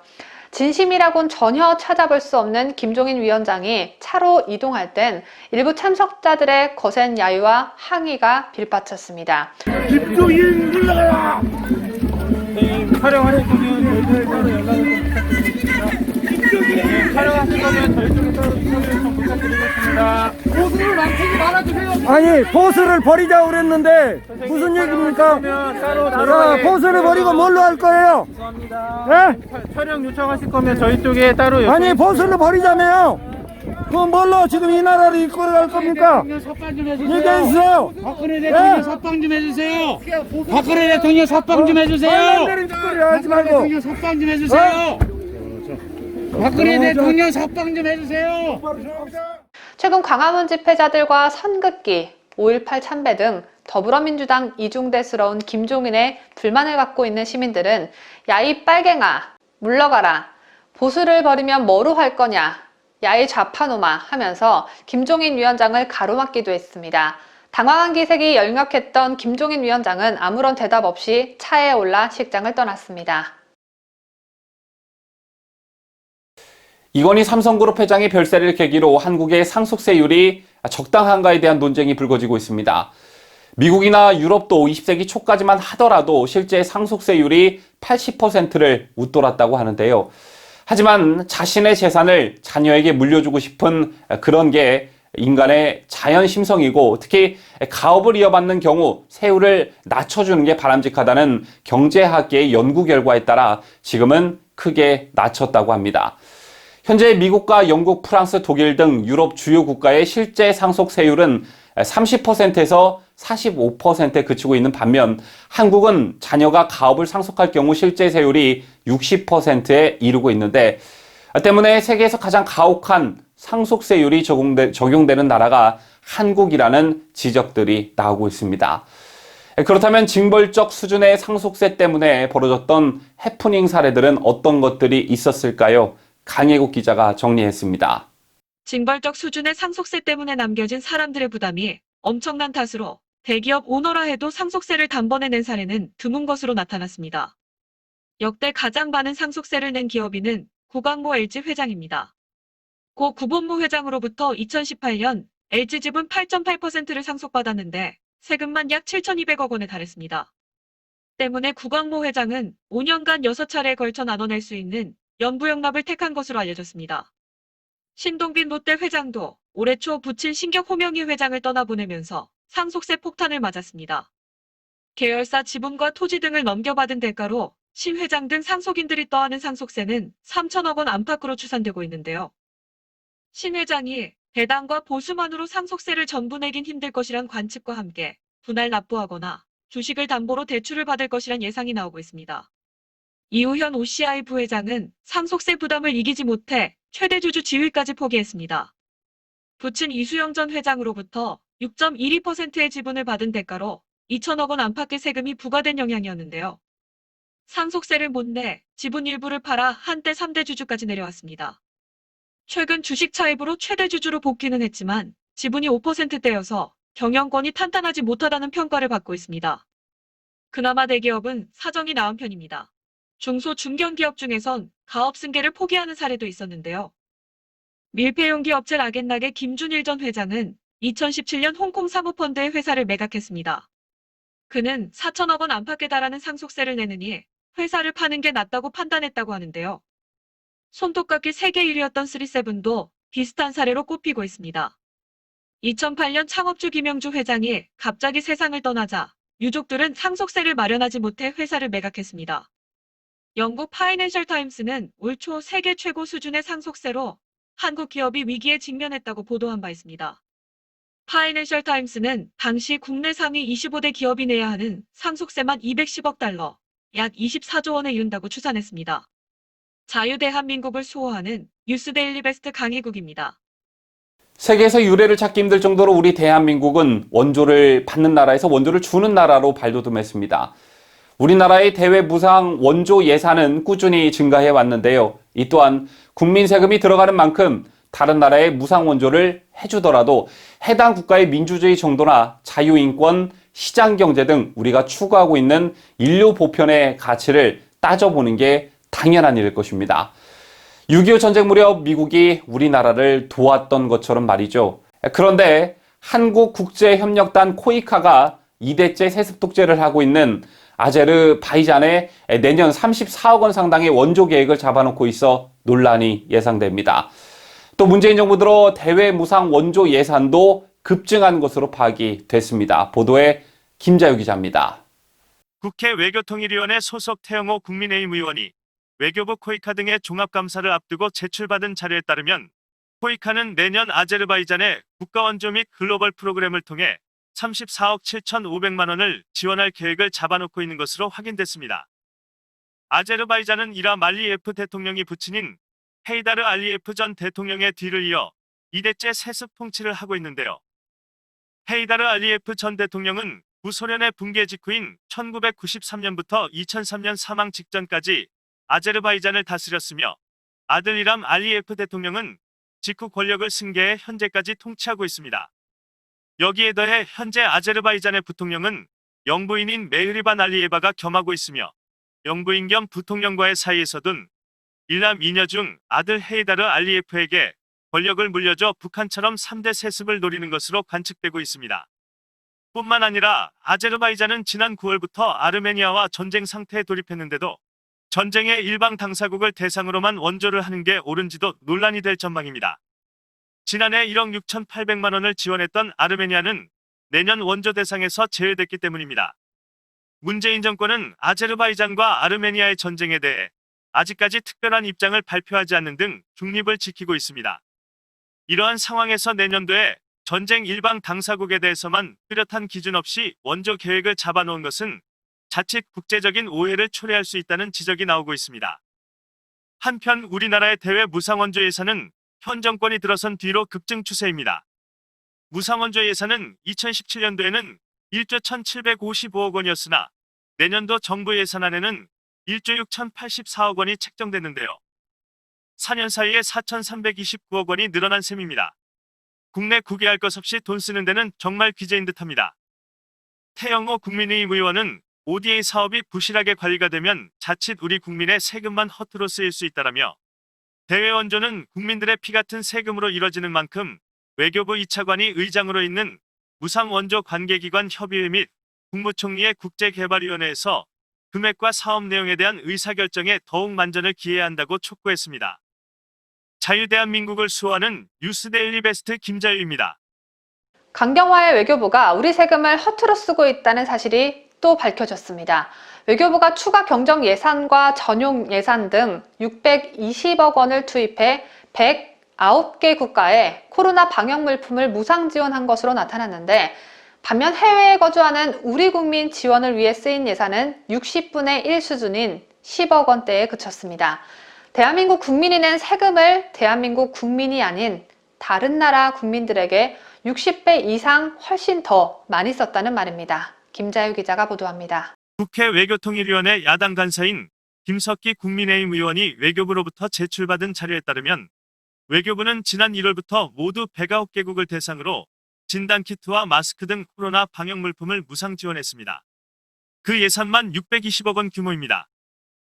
진심이라곤 전혀 찾아볼 수 없는 김종인 위원장이 차로 이동할 땐 일부 참석자들의 거센 야유와 항의가 빌받쳤습니다. 김종인 물러가라! 촬영하실 거면 저희 쪽에 연락을 촬영하실 거면 저희 쪽에 따로 좀 부탁드리겠습니다. 보수를 망치지 말아주세요. 아니 보수를 버리자고 그랬는데 무슨 얘기입니까? 자, 보수를 버리고 뭘로 할 거예요? 죄송합니다. 네? 촬영 요청하실 거면 저희 쪽에 따로 아니 보수를 버리자며요. 그럼 뭘로 지금 이 나라를 이끌어갈 겁니까? 얘기해주세요. 박근혜 대통령 석방 좀 해주세요. 박근혜 대통령 석방 좀 해주세요. 하지 말고. 대통령 석방 좀 해주세요. 박근혜 대통령 석방 좀 해주세요. 최근 광화문 집회자들과 선긋기, 5.18 참배 등 더불어민주당 이중대스러운 김종인의 불만을 갖고 있는 시민들은 야이 빨갱아, 물러가라, 보수를 버리면 뭐로 할 거냐, 야이 좌파놈아 하면서 김종인 위원장을 가로막기도 했습니다. 당황한 기색이 역력했던 김종인 위원장은 아무런 대답 없이 차에 올라 식장을 떠났습니다. 이건희 삼성그룹 회장의 별세를 계기로 한국의 상속세율이 적당한가에 대한 논쟁이 불거지고 있습니다. 미국이나 유럽도 20세기 초까지만 하더라도 실제 상속세율이 80%를 웃돌았다고 하는데요. 하지만 자신의 재산을 자녀에게 물려주고 싶은 그런 게 인간의 자연 심성이고, 특히 가업을 이어받는 경우 세율을 낮춰주는 게 바람직하다는 경제학계의 연구 결과에 따라 지금은 크게 낮췄다고 합니다. 현재 미국과 영국, 프랑스, 독일 등 유럽 주요 국가의 실제 상속세율은 30%에서 45%에 그치고 있는 반면 한국은 자녀가 가업을 상속할 경우 실제 세율이 60%에 이르고 있는데, 때문에 세계에서 가장 가혹한 상속세율이 적용되는 나라가 한국이라는 지적들이 나오고 있습니다. 그렇다면 징벌적 수준의 상속세 때문에 벌어졌던 해프닝 사례들은 어떤 것들이 있었을까요? 강혜국 기자가 정리했습니다. 징벌적 수준의 상속세 때문에 남겨진 사람들의 부담이 엄청난 탓으로 대기업 오너라 해도 상속세를 단번에 낸 사례는 드문 것으로 나타났습니다. 역대 가장 많은 상속세를 낸 기업인은 구광모 LG 회장입니다. 고 구본무 회장으로부터 2018년 LG지분 8.8%를 상속받았는데 세금만 약 7,200억 원에 달했습니다. 때문에 구광모 회장은 5년간 6차례에 걸쳐 나눠낼 수 있는 연부용납을 택한 것으로 알려졌습니다. 신동빈 롯데 회장도 올해 초 부친 신격 호명희 회장을 떠나보내면서 상속세 폭탄을 맞았습니다. 계열사 지분과 토지 등을 넘겨받은 대가로 신 회장 등 상속인들이 떠안은 상속세는 3천억 원 안팎으로 추산되고 있는데요. 신 회장이 배당과 보수만으로 상속세를 전부 내긴 힘들 것이란 관측과 함께 분할 납부하거나 주식을 담보로 대출을 받을 것이란 예상이 나오고 있습니다. 이우현 OCI 부회장은 상속세 부담을 이기지 못해 최대 주주 지위까지 포기했습니다. 부친 이수영 전 회장으로부터 6.12%의 지분을 받은 대가로 2천억 원 안팎의 세금이 부과된 영향이었는데요. 상속세를 못 내 지분 일부를 팔아 한때 3대 주주까지 내려왔습니다. 최근 주식 차입으로 최대 주주로 복귀는 했지만 지분이 5%대여서 경영권이 탄탄하지 못하다는 평가를 받고 있습니다. 그나마 대기업은 사정이 나은 편입니다. 중소 중견기업 중에선 가업 승계를 포기하는 사례도 있었는데요. 밀폐용기 업체 락앤락의 김준일 전 회장은 2017년 홍콩 사모펀드의 회사를 매각했습니다. 그는 4천억 원 안팎에 달하는 상속세를 내느니 회사를 파는 게 낫다고 판단했다고 하는데요. 손톱깎이 세계 1위였던 3세븐도 비슷한 사례로 꼽히고 있습니다. 2008년 창업주 김영주 회장이 갑자기 세상을 떠나자 유족들은 상속세를 마련하지 못해 회사를 매각했습니다. 영국 파이낸셜 타임스는 올 초 세계 최고 수준의 상속세로 한국 기업이 위기에 직면했다고 보도한 바 있습니다. 파이낸셜 타임스는 당시 국내 상위 25대 기업이 내야 하는 상속세만 210억 달러, 약 24조 원에 이른다고 추산했습니다. 자유대한민국을 수호하는 뉴스데일리 베스트 강희국입니다. 세계에서 유례를 찾기 힘들 정도로 우리 대한민국은 원조를 받는 나라에서 원조를 주는 나라로 발돋움했습니다. 우리나라의 대외 무상 원조 예산은 꾸준히 증가해 왔는데요. 이 또한 국민 세금이 들어가는 만큼 다른 나라에 무상 원조를 해주더라도 해당 국가의 민주주의 정도나 자유인권, 시장경제 등 우리가 추구하고 있는 인류 보편의 가치를 따져보는 게 당연한 일일 것입니다. 6.25 전쟁 무렵 미국이 우리나라를 도왔던 것처럼 말이죠. 그런데 한국국제협력단 코이카가 2대째 세습 독재를 하고 있는 아제르바이잔에 내년 34억 원 상당의 원조 계획을 잡아놓고 있어 논란이 예상됩니다. 또 문재인 정부 들어 대외 무상 원조 예산도 급증한 것으로 파악이 됐습니다. 보도에 김자유 기자입니다. 국회 외교통일위원회 소속 태영호 국민의힘 의원이 외교부 코이카 등의 종합감사를 앞두고 제출받은 자료에 따르면 코이카는 내년 아제르바이잔의 국가원조 및 글로벌 프로그램을 통해 34억 7,500만 원을 지원할 계획을 잡아놓고 있는 것으로 확인됐습니다. 아제르바이잔은 이라 말리예프 대통령이 부친인 헤이다르 알리예프 전 대통령의 뒤를 이어 2대째 세습 통치를 하고 있는데요. 헤이다르 알리예프 전 대통령은 구소련의 붕괴 직후인 1993년부터 2003년 사망 직전까지 아제르바이잔을 다스렸으며 아들 이람 알리예프 대통령은 직후 권력을 승계해 현재까지 통치하고 있습니다. 여기에 더해 현재 아제르바이잔의 부통령은 영부인인 메흐리반 알리예바가 겸하고 있으며 영부인 겸 부통령과의 사이에서든 일남 이녀 중 아들 헤이다르 알리예프에게 권력을 물려줘 북한처럼 3대 세습을 노리는 것으로 관측되고 있습니다. 뿐만 아니라 아제르바이잔은 지난 9월부터 아르메니아와 전쟁 상태에 돌입했는데도 전쟁의 일방 당사국을 대상으로만 원조를 하는 게 옳은지도 논란이 될 전망입니다. 지난해 1억 6,800만 원을 지원했던 아르메니아는 내년 원조 대상에서 제외됐기 때문입니다. 문재인 정권은 아제르바이잔과 아르메니아의 전쟁에 대해 아직까지 특별한 입장을 발표하지 않는 등 중립을 지키고 있습니다. 이러한 상황에서 내년도에 전쟁 일방 당사국에 대해서만 뚜렷한 기준 없이 원조 계획을 잡아놓은 것은 자칫 국제적인 오해를 초래할 수 있다는 지적이 나오고 있습니다. 한편 우리나라의 대외 무상원조 예산은 현 정권이 들어선 뒤로 급증 추세입니다. 무상원조 예산은 2017년도에는 1조 1,755억 원이었으나 내년도 정부 예산안에는 1조 6,084억 원이 책정됐는데요. 4년 사이에 4,329억 원이 늘어난 셈입니다. 국내 구개할 것 없이 돈 쓰는 데는 정말 귀재인 듯합니다. 태영호 국민의힘 의원은 ODA 사업이 부실하게 관리가 되면 자칫 우리 국민의 세금만 허투루 쓰일 수 있다라며 대외 원조는 국민들의 피 같은 세금으로 이뤄지는 만큼 외교부 2차관이 의장으로 있는 무상원조 관계기관 협의회 및 국무총리의 국제개발위원회에서 금액과 사업 내용에 대한 의사결정에 더욱 만전을 기해야 한다고 촉구했습니다. 자유대한민국을 수호하는 뉴스데일리 베스트 김자유입니다. 강경화의 외교부가 우리 세금을 허투루 쓰고 있다는 사실이 또 밝혀졌습니다. 외교부가 추가 경정 예산과 전용 예산 등 620억 원을 투입해 109개 국가에 코로나 방역 물품을 무상 지원한 것으로 나타났는데, 반면 해외에 거주하는 우리 국민 지원을 위해 쓰인 예산은 60분의 1 수준인 10억 원대에 그쳤습니다. 대한민국 국민이 낸 세금을 대한민국 국민이 아닌 다른 나라 국민들에게 60배 이상 훨씬 더 많이 썼다는 말입니다. 김자유 기자가 보도합니다. 국회 외교통일위원회 야당 간사인 김석기 국민의힘 의원이 외교부로부터 제출받은 자료에 따르면 외교부는 지난 1월부터 모두 109개국을 대상으로 진단키트와 마스크 등 코로나 방역 물품을 무상 지원했습니다. 그 예산만 620억 원 규모입니다.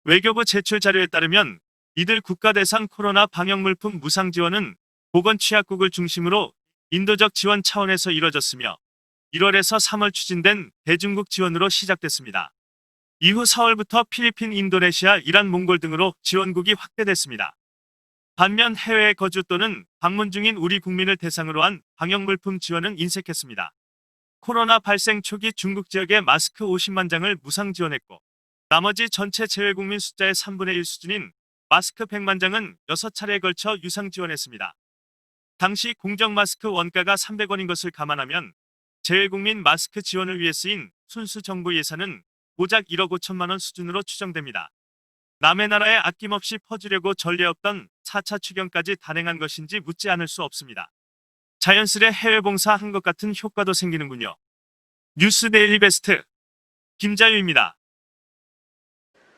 외교부 제출 자료에 따르면 이들 국가 대상 코로나 방역 물품 무상 지원은 보건 취약국을 중심으로 인도적 지원 차원에서 이뤄졌으며 1월에서 3월 추진된 대중국 지원으로 시작됐습니다. 이후 4월부터 필리핀, 인도네시아, 이란, 몽골 등으로 지원국이 확대됐습니다. 반면 해외에 거주 또는 방문 중인 우리 국민을 대상으로 한 방역물품 지원은 인색했습니다. 코로나 발생 초기 중국 지역에 마스크 50만 장을 무상 지원했고, 나머지 전체 재외국민 숫자의 3분의 1 수준인 마스크 100만 장은 6차례에 걸쳐 유상 지원했습니다. 당시 공정 마스크 원가가 300원인 것을 감안하면 재외국민 마스크 지원을 위해 쓰인 순수 정부 예산은 고작 1억 5천만 원 수준으로 추정됩니다. 남의 나라에 아낌없이 퍼주려고 전례 없던 4차 추경까지 단행한 것인지 묻지 않을 수 없습니다. 자연스레 해외 봉사한 것 같은 효과도 생기는군요. 뉴스데일리 베스트 김자유입니다.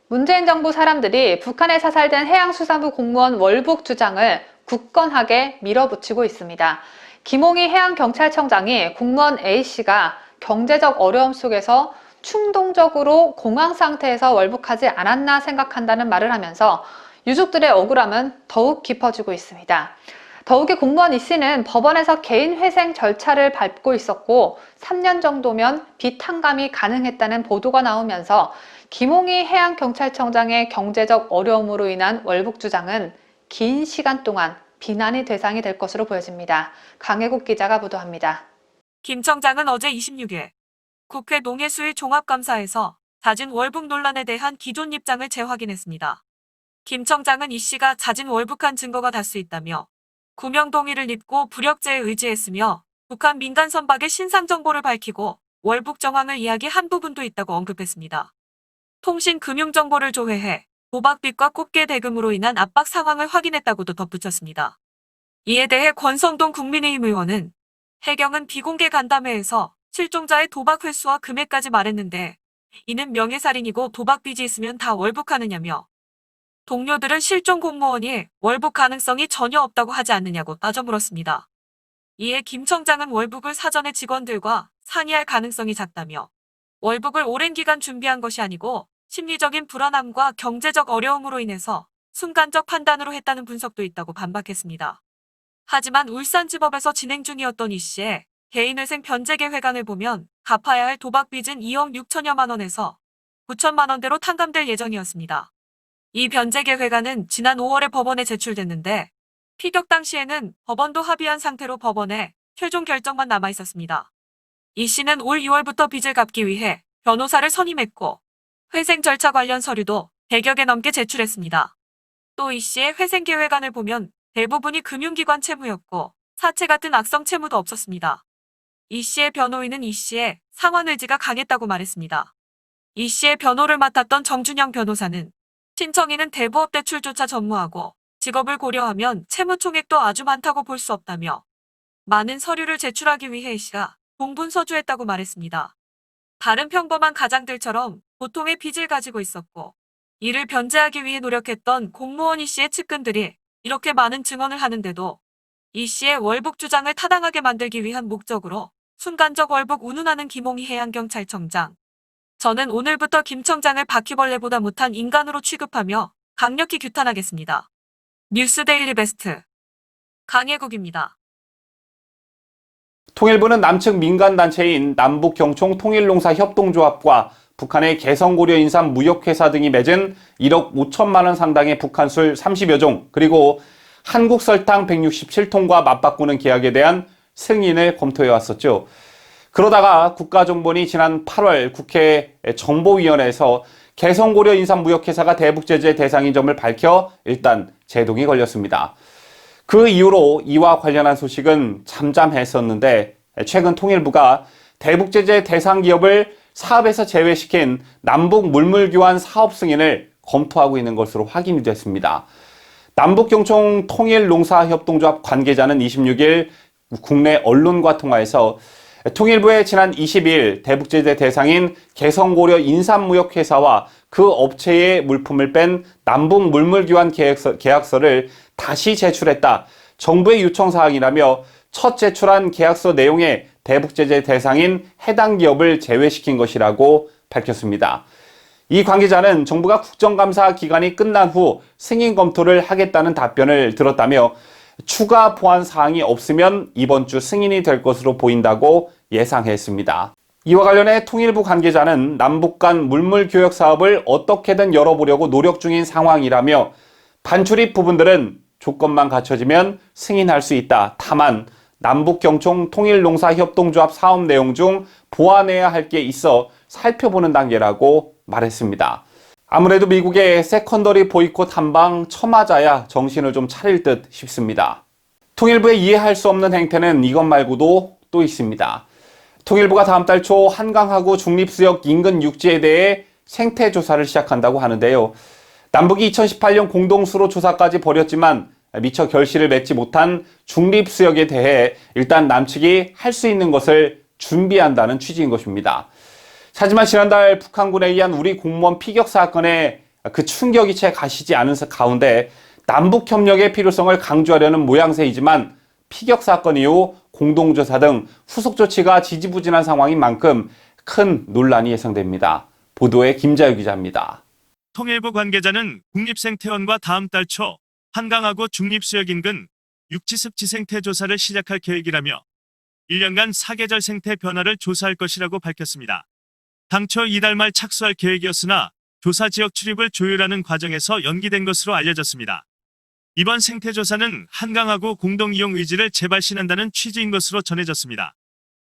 문재인 정부 사람들이 북한에 사살된 해양수산부 공무원 월북 주장을 굳건하게 밀어붙이고 있습니다. 김홍희 해양경찰청장이 공무원 A씨가 경제적 어려움 속에서 충동적으로 공황 상태에서 월북하지 않았나 생각한다는 말을 하면서 유족들의 억울함은 더욱 깊어지고 있습니다. 더욱이 공무원 E씨는 법원에서 개인 회생 절차를 밟고 있었고 3년 정도면 비탕감이 가능했다는 보도가 나오면서 김홍희 해양경찰청장의 경제적 어려움으로 인한 월북 주장은 긴 시간 동안 비난의 대상이 될 것으로 보여집니다. 강혜국 기자가 보도합니다. 김 청장은 어제 26일 국회 농해수위 종합감사에서 잦은 월북 논란에 대한 기존 입장을 재확인했습니다. 김 청장은 이 씨가 잦은 월북한 증거가 다수 있다며 구명 동의를 입고 불역제에 의지했으며 북한 민간 선박의 신상 정보를 밝히고 월북 정황을 이야기한 부분도 있다고 언급했습니다. 통신 금융 정보를 조회해 도박빚과 꽃게 대금으로 인한 압박 상황을 확인했다고도 덧붙였습니다. 이에 대해 권성동 국민의힘 의원은 해경은 비공개 간담회에서 실종자의 도박 횟수와 금액까지 말했는데 이는 명예살인이고 도박빚이 있으면 다 월북하느냐며 동료들은 실종 공무원이 월북 가능성이 전혀 없다고 하지 않느냐고 따져 물었습니다. 이에 김 청장은 월북을 사전에 직원들과 상의할 가능성이 작다며 월북을 오랜 기간 준비한 것이 아니고 심리적인 불안함과 경제적 어려움으로 인해서 순간적 판단으로 했다는 분석도 있다고 반박했습니다. 하지만 울산지법에서 진행 중이었던 이 씨의 개인회생 변제계획안을 보면 갚아야 할 도박빚은 2억 6천여만 원에서 9천만 원대로 탕감될 예정이었습니다. 이 변제계획안은 지난 5월에 법원에 제출됐는데 피격 당시에는 법원도 합의한 상태로 법원에 최종 결정만 남아 있었습니다. 이 씨는 올 2월부터 빚을 갚기 위해 변호사를 선임했고 회생 절차 관련 서류도 100여 개 넘게 제출했습니다. 또 이 씨의 회생계획안을 보면 대부분이 금융기관 채무였고 사채 같은 악성 채무도 없었습니다. 이 씨의 변호인은 이 씨의 상환 의지가 강했다고 말했습니다. 이 씨의 변호를 맡았던 정준영 변호사는 신청인은 대부업 대출조차 전무하고 직업을 고려하면 채무 총액도 아주 많다고 볼 수 없다며 많은 서류를 제출하기 위해 이 씨가 공분서주했다고 말했습니다. 다른 평범한 가장들처럼 보통의 빚을 가지고 있었고 이를 변제하기 위해 노력했던 공무원 이 씨의 측근들이 이렇게 많은 증언을 하는데도 이 씨의 월북 주장을 타당하게 만들기 위한 목적으로 순간적 월북 운운하는 김홍희 해양경찰청장. 저는 오늘부터 김 청장을 바퀴벌레보다 못한 인간으로 취급하며 강력히 규탄하겠습니다. 뉴스데일리 베스트 강혜국입니다. 통일부는 남측 민간단체인 남북경총통일농사협동조합과 북한의 개성고려 인삼 무역회사 등이 맺은 1억 5천만 원 상당의 북한술 30여 종 그리고 한국 설탕 167톤과 맞바꾸는 계약에 대한 승인을 검토해 왔었죠. 그러다가 국가정보원이 지난 8월 국회 정보위원회에서 개성고려 인삼무역회사가 대북제재 대상인 점을 밝혀 일단 제동이 걸렸습니다. 그 이후로 이와 관련한 소식은 잠잠했었는데 최근 통일부가 대북제재 대상 기업을 사업에서 제외시킨 남북 물물교환 사업 승인을 검토하고 있는 것으로 확인이 됐습니다. 남북경총 통일농사협동조합 관계자는 26일 국내 언론과 통화에서 통일부의 지난 22일 대북제재 대상인 개성고려 인삼무역회사와 그 업체의 물품을 뺀 남북 물물교환 계약서를 다시 제출했다. 정부의 요청사항이라며 첫 제출한 계약서 내용에 대북제재 대상인 해당 기업을 제외시킨 것이라고 밝혔습니다. 이 관계자는 정부가 국정감사 기간이 끝난 후 승인 검토를 하겠다는 답변을 들었다며 추가 보완 사항이 없으면 이번 주 승인이 될 것으로 보인다고 예상했습니다. 이와 관련해 통일부 관계자는 남북 간 물물 교역 사업을 어떻게든 열어보려고 노력 중인 상황이라며 반출입 부분들은 조건만 갖춰지면 승인할 수 있다. 다만 남북경총 통일농사협동조합 사업 내용 중 보완해야 할 게 있어 살펴보는 단계라고 말했습니다. 아무래도 미국의 세컨더리 보이콧 한방 쳐맞아야 정신을 좀 차릴 듯 싶습니다. 통일부의 이해할 수 없는 행태는 이것 말고도 또 있습니다. 통일부가 다음 달 초 한강하구 중립수역 인근 육지에 대해 생태조사를 시작한다고 하는데요. 남북이 2018년 공동수로 조사까지 벌였지만 미처 결실을 맺지 못한 중립수역에 대해 일단 남측이 할 수 있는 것을 준비한다는 취지인 것입니다. 하지만 지난달 북한군에 의한 우리 공무원 피격 사건에 그 충격이 채 가시지 않은 가운데 남북협력의 필요성을 강조하려는 모양새이지만 피격 사건 이후 공동조사 등 후속 조치가 지지부진한 상황인 만큼 큰 논란이 예상됩니다. 보도에 김자유 기자입니다. 통일부 관계자는 국립생태원과 다음 달 초 한강하구 중립수역 인근 육지습 지생태조사를 시작할 계획이라며 1년간 사계절 생태 변화를 조사할 것이라고 밝혔습니다. 당초 이달 말 착수할 계획이었으나 조사 지역 출입을 조율하는 과정에서 연기된 것으로 알려졌습니다. 이번 생태조사는 한강하구 공동이용 의지를 재발신한다는 취지인 것으로 전해졌습니다.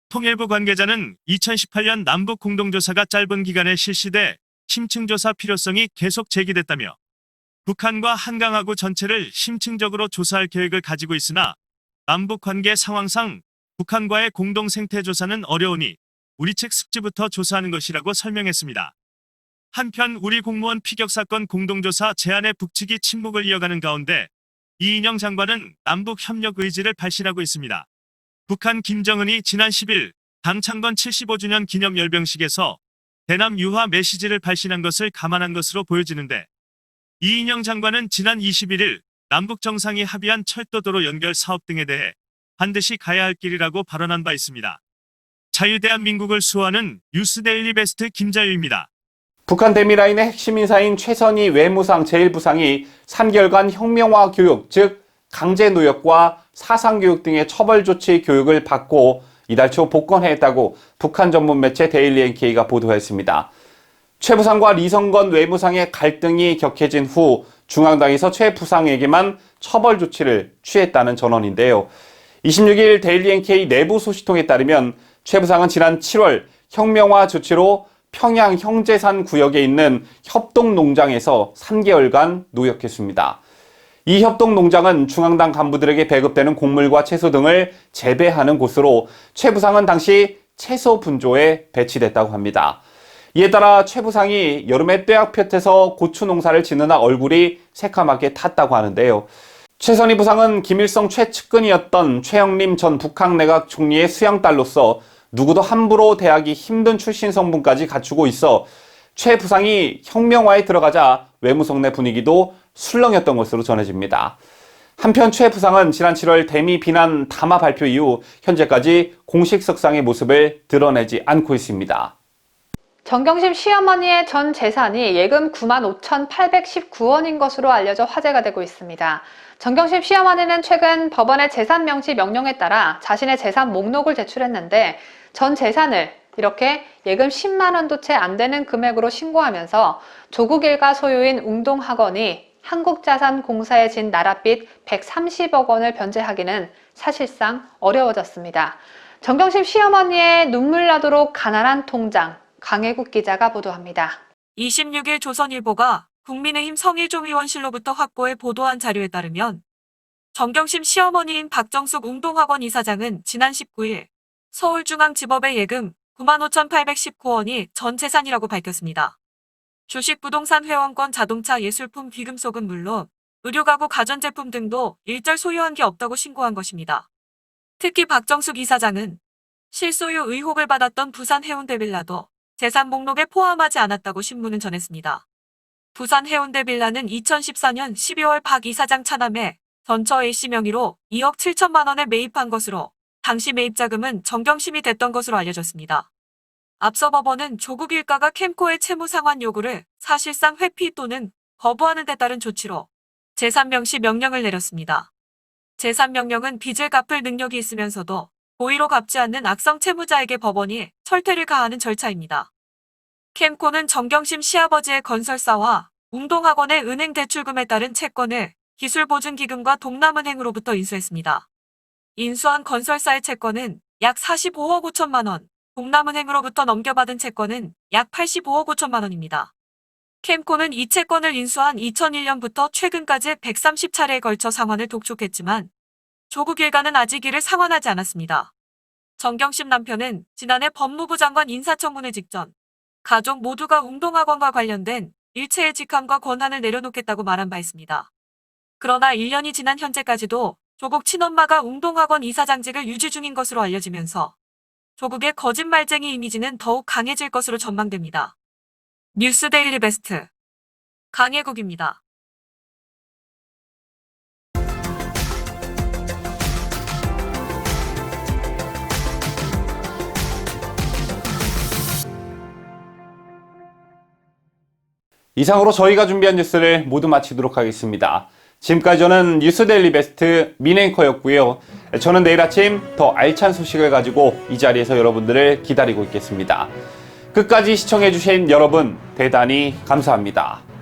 통일부 관계자는 2018년 남북 공동조사가 짧은 기간에 실시돼 심층조사 필요성이 계속 제기됐다며 북한과 한강하구 전체를 심층적으로 조사할 계획을 가지고 있으나 남북 관계 상황상 북한과의 공동 생태조사는 어려우니 우리 측 숙지부터 조사하는 것이라고 설명했습니다. 한편 우리 공무원 피격 사건 공동조사 제안에 북측이 침묵을 이어가는 가운데 이인영 장관은 남북 협력 의지를 발신하고 있습니다. 북한 김정은이 지난 10일 당 창건 75주년 기념 열병식에서 대남 유화 메시지를 발신한 것을 감안한 것으로 보여지는데 이인영 장관은 지난 21일 남북 정상이 합의한 철도도로 연결 사업 등에 대해 반드시 가야 할 길이라고 발언한 바 있습니다. 자유대한민국을 수호하는 뉴스데일리 베스트 김자유입니다. 북한 대미라인의 핵심 인사인 최선희 외무상 제1부상이 3개월간 혁명화 교육, 즉 강제노역과 사상교육 등의 처벌 조치 교육을 받고 이달 초 복권했다고 북한 전문 매체 데일리 NK가 보도했습니다. 최 부상과 리성건 외무상의 갈등이 격해진 후 중앙당에서 최 부상에게만 처벌 조치를 취했다는 전언인데요. 26일 데일리 NK 내부 소식통에 따르면 최 부상은 지난 7월 혁명화 조치로 평양 형제산 구역에 있는 협동농장에서 3개월간 노역했습니다. 이 협동농장은 중앙당 간부들에게 배급되는 곡물과 채소 등을 재배하는 곳으로 최 부상은 당시 채소 분조에 배치됐다고 합니다. 이에 따라 최 부상이 여름에 뙤약볕에서 고추 농사를 짓느라 얼굴이 새카맣게 탔다고 하는데요. 최선희 부상은 김일성 최측근이었던 최영림 전 북한 내각 총리의 수양딸로서 누구도 함부로 대하기 힘든 출신 성분까지 갖추고 있어 최 부상이 혁명화에 들어가자 외무성 내 분위기도 술렁였던 것으로 전해집니다. 한편 최 부상은 지난 7월 대미 비난 담화 발표 이후 현재까지 공식 석상의 모습을 드러내지 않고 있습니다. 정경심 시어머니의 전 재산이 예금 95,819원인 것으로 알려져 화제가 되고 있습니다. 정경심 시어머니는 최근 법원의 재산 명시 명령에 따라 자신의 재산 목록을 제출했는데 전 재산을 이렇게 예금 10만 원도 채 안 되는 금액으로 신고하면서 조국 일가 소유인 웅동학원이 한국자산공사에 진 나랏빚 130억 원을 변제하기는 사실상 어려워졌습니다. 정경심 시어머니의 눈물 나도록 가난한 통장, 강혜국 기자가 보도합니다. 26일 조선일보가 국민의힘 성일종 의원실로부터 확보해 보도한 자료에 따르면 정경심 시어머니인 박정숙 웅동학원 이사장은 지난 19일 서울중앙지법에 예금 95,819원이 전 재산이라고 밝혔습니다. 주식, 부동산, 회원권, 자동차, 예술품, 귀금속은 물론 의료가구, 가전제품 등도 일절 소유한 게 없다고 신고한 것입니다. 특히 박정숙 이사장은 실소유 의혹을 받았던 부산 해운대 빌라도 재산 목록에 포함하지 않았다고 신문은 전했습니다. 부산 해운대 빌라는 2014년 12월 박 이사장 차남에 전처 A씨 명의로 2억 7천만 원에 매입한 것으로 당시 매입자금은 정경심이 됐던 것으로 알려졌습니다. 앞서 법원은 조국 일가가 캠코의 채무 상환 요구를 사실상 회피 또는 거부하는 데 따른 조치로 재산 명시 명령을 내렸습니다. 재산 명령은 빚을 갚을 능력이 있으면서도 고의로 갚지 않는 악성 채무자에게 법원이 철퇴를 가하는 절차입니다. 캠코는 정경심 시아버지의 건설사와 웅동학원의 은행 대출금에 따른 채권을 기술보증기금과 동남은행으로부터 인수했습니다. 인수한 건설사의 채권은 약 45억 5천만 원, 동남은행으로부터 넘겨받은 채권은 약 85억 5천만 원입니다. 캠코는 이 채권을 인수한 2001년부터 최근까지 130차례에 걸쳐 상환을 독촉했지만 조국 일가는 아직 이를 상환하지 않았습니다. 정경심 남편은 지난해 법무부 장관 인사청문회 직전 가족 모두가 웅동학원과 관련된 일체의 직함과 권한을 내려놓겠다고 말한 바 있습니다. 그러나 1년이 지난 현재까지도 조국 친엄마가 웅동학원 이사장직을 유지 중인 것으로 알려지면서 조국의 거짓말쟁이 이미지는 더욱 강해질 것으로 전망됩니다. 뉴스데일리 베스트 강혜국입니다. 이상으로 저희가 준비한 뉴스를 모두 마치도록 하겠습니다. 지금까지 저는 뉴스데일리 베스트 민앵커였고요. 저는 내일 아침 더 알찬 소식을 가지고 이 자리에서 여러분들을 기다리고 있겠습니다. 끝까지 시청해주신 여러분 대단히 감사합니다.